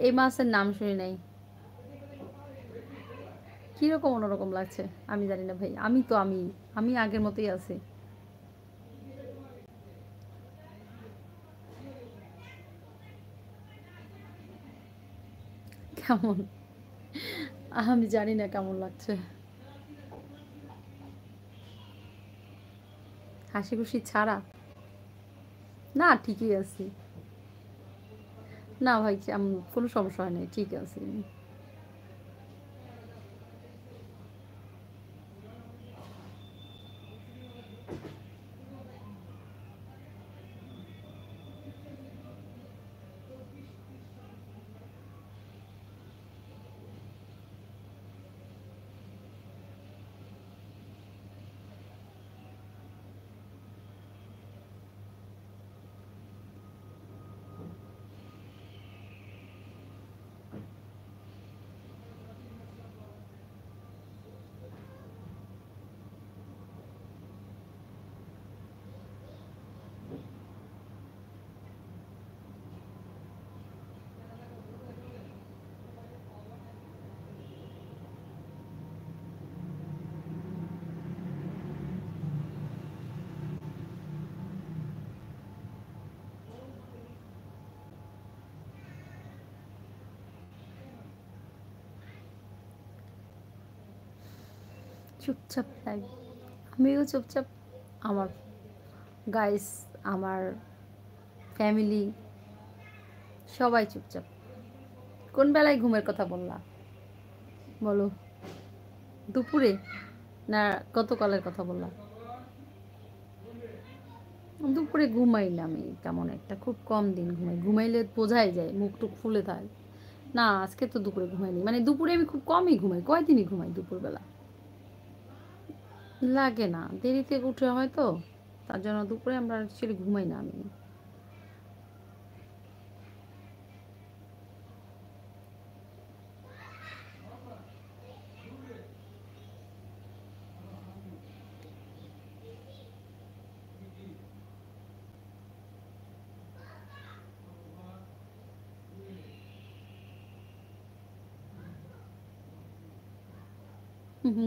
এই মাছের নাম শুনি নাই। কিরকম অন্যরকম লাগছে আমি জানি না ভাই। আমি তো আমি আগের মতোই আছি। কেমন? আমি জানি না কেমন লাগছে। হাসি খুশি ছাড়া? না, ঠিকই আছি। না ভাই, কোনো সমস্যা হয় নাই, ঠিক আছে। চুপচাপ লাইভ। আমিও চুপচাপ। আমার গাইস, আমার ফ্যামিলি সবাই চুপচাপ। কোন বেলায় ঘুমের কথা বললা বলো? দুপুরে না গতকালের কথা বললা? দুপুরে ঘুমাই না আমি তেমন একটা, খুব কম দিন ঘুমাই। ঘুমাইলে বোঝাই যায়, মুখ টুক ফুলে থাকে। না, আজকে তো দুপুরে ঘুমাইনি, মানে দুপুরে আমি খুব কমই ঘুমাই, কয়দিনই ঘুমাই দুপুরবেলা। লাগে না, দেরিতে উঠে হয় তো, তার জন্য দুপুরে আমরা অ্যাকচুয়ালি ঘুমাই না আমি।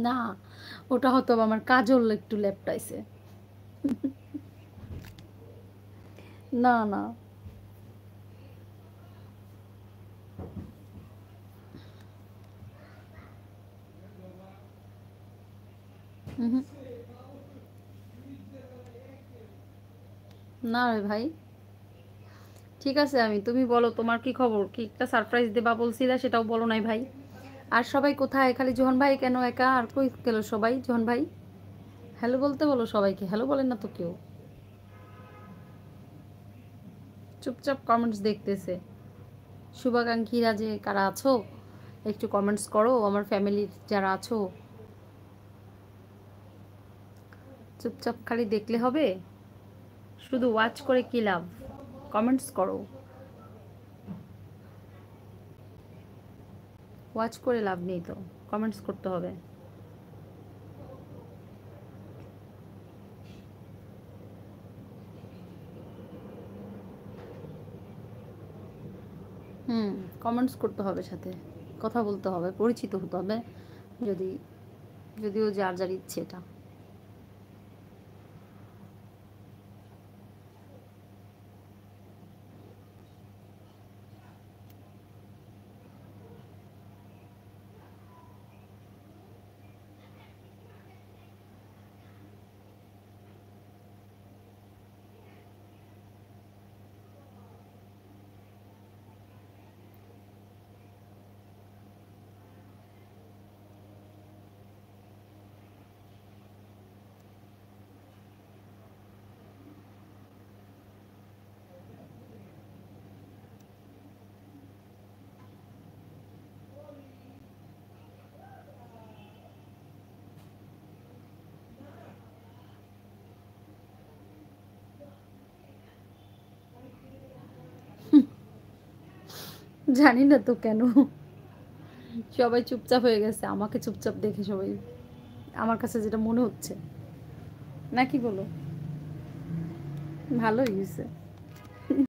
না, ওটা হয়তো আমার কাজল একটু লেপটাইছে। না না। হুম। না রে ভাই। ঠিক আছে, তুমি বলো তোমার কি খবর, কি একটা সারপ্রাইজ দেবা বলছিলা, সেটাও বলো নাই ভাই। আর সবাই কোথায়? খালি জোহন ভাই কেন একা? আর কই গেল সবাই? জোহন ভাই হ্যালো বলতে বলো সবাইকে, হ্যালো বলেন না তো কেউ। চুপচাপ কমেন্টস দেখতেছে। শুভাকাঙ্ক্ষীরা যে কারা আছো, একটু কমেন্টস করো, আমার ফ্যামিলির যারা আছো। চুপচাপ খালি দেখলে হবে? শুধু ওয়াচ করে কি লাভ? কমেন্টস করো। ওয়াচ করে লাভ নেই তো, কমেন্টস করতে হবে। হুম, কমেন্টস করতে হবে, সাথে কথা বলতে হবে, পরিচিত হতে হবে। যদি যদিও যার যার ইচ্ছে এটা। জানি না তো কেন সবাই চুপচাপ হয়ে গেছে, আমাকে চুপচাপ দেখে সবাই, আমার কাছে যেটা মনে হচ্ছে। নাকি বলো? ভালোই হয়েছে।